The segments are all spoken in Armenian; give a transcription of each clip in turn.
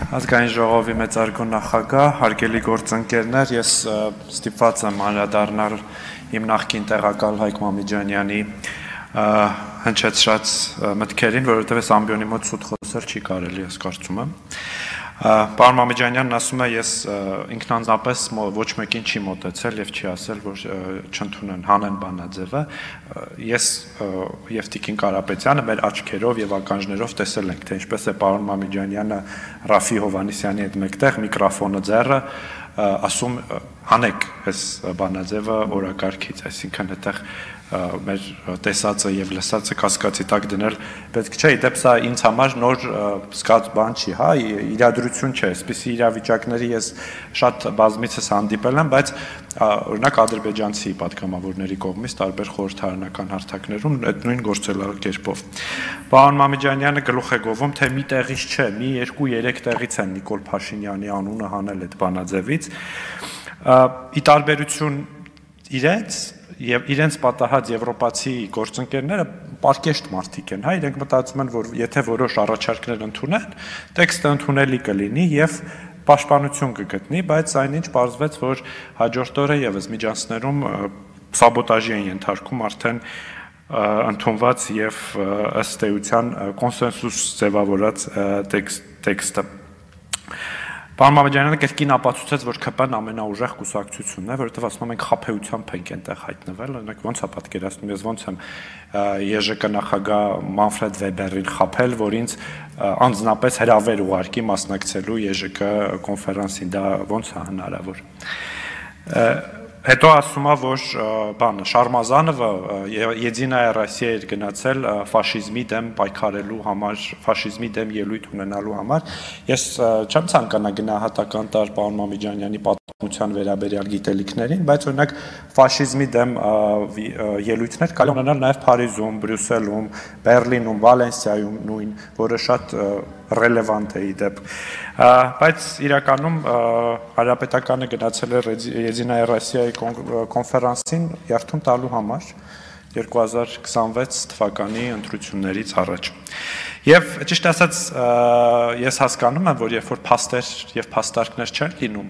Ազգային ժողովի մեծարգո նախագահ, հարգելի գործընկերներ, ես ստիպված եմ անդրադառնալ իմ նախկին տեղակալ Հայկ Մամիջանյանի հնչեցրած մտքերին, որովհետև այս ամբիոնի մոտ սուտ խոսել չի կարելի, ես կարծում եմ։ Պարոն Մամիջանյանն ասում է, ես ինքնանձնապես ոչ մեկին չի մոտեցել եւ չի ասել, որ չընդունեն Հանեն Բանաձևը։ Ես եւ Տիկին Կարապետյանը մեր աչքերով եւ ականջներով տեսել ենք, թե ինչպես է պարոն Մամիջանյանը Ռաֆի Հովհաննիսյանի հետ մեկտեղ միկրոֆոնը ձեռը ասում հանեք այս Բանաձևը օրակարգից, այսինքն այդտեղ մեր տեսածը եւ լսածը կասկածի տակ դնել պետք չէ, իդեպ սա ինձ համար նոր սկաց բան չի, հա, իրադրություն չէ, այսպիսի իրավիճակների ես շատ բազմիցս հանդիպել եմ, բայց օրինակ ադրբեջանցի պատգամավորների կողմից տարբեր խորհրդարանական հարթակներում այդ նույն գործելակերպով։ Պարոն Մամիջանյանը գլուխ է գովում, թե մի տեղից չէ, մի 2-3 տեղից են Նիկոլ Փաշինյանի անունը հանել այդ Բանաձևից։ Ի տարբերություն իրենց պատահած եվրոպացի գործընկերները պարկեշտ մարդիկ են, հա, իրենք մտածում են, որ եթե որոշ առաջարկներ ընդունեն, տեքստը ընդունելի կլինի եւ պաշտպանություն կգտնի, բայց այնինչ պարզվեց, որ հաջորդ օրը եւս միջանցներում սաբոտաժի են ենթարկում արդեն ընդունված եւ ըստ էության կոնսենսուս ձևավորած տեքստը։ Պարոն Մամիջանյանը կրկին ապացուցեց, որ ԿՊ-ն ամենաուժեղ կուսակցությունն է, որովհետև ասում ենք խաբեությամբ ենք այնտեղ հայտնվել, օրինակ ոնց է պատկերացնում, ես ոնց եմ ԵԺԿ նախագահ Մանֆրեդ Վեբերին խաբել, որ ինձ անձնապես հրավեր ուղարկի մասնակցելու ԵԺԿ կոնֆերանսին, դա ոնց է հնարավոր։ Հետո ասում է, որ բանը Շարմազանովը Եդինայա Ռոսիա էր գնացել ֆաշիզմի դեմ պայքարելու համար, ֆաշիզմի դեմ ելույթ ունենալու համար։ Ես չեմ ցանկանա գնահատական տալ պարոն Մամիջանյանի պատմության վերաբերյալ գիտելիքներին, բայց օրինակ ֆաշիզմի դեմ ելույթներ կարելի ունենալ նաև Փարիզում, Բրյուսելում, Բերլինում, Վալենսիայում նույն, որը շատ ռելևանտ է իդեպ։ Բայց իրականում Հանրապետականը գնացել է Եդինայա Ռոսիայի կոնֆերանսին երթում տալու համար 2026 թվականի ընտրություններից առաջ։ Եվ ճիշտ ասած ես հասկանում եմ, որ երբ որ փաստեր եւ փաստարկներ չեն լինում,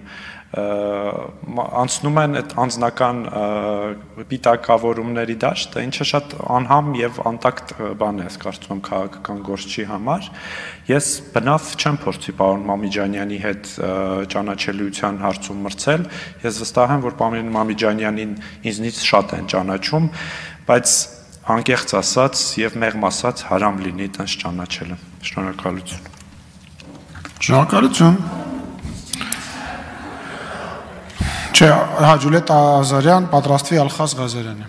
անցնում են այդ անձնական պիտակավորումների դաշտը, ինչը շատ անհամ եւ անտակտ բան է, ես կարծում եմ քաղաքական գործչի համար։ Ես բնավ չեմ փորձի պարոն Մամիջանյանի հետ ճանաչելիության հարցում մրցել, ես վստահ եմ, որ պարոն Մամիջանյանին ինձնից շատ են ճանաչում, բայց անկեղծ ասած եւ մեղմ ասած հարամ լինի տենց ճանաչելը։ Շնորհակալություն։ Շնորհակալություն։ Չէ, հա Ջուլիետ Ազարյան, պատրաստվի Ալխազ Ղազարյանը։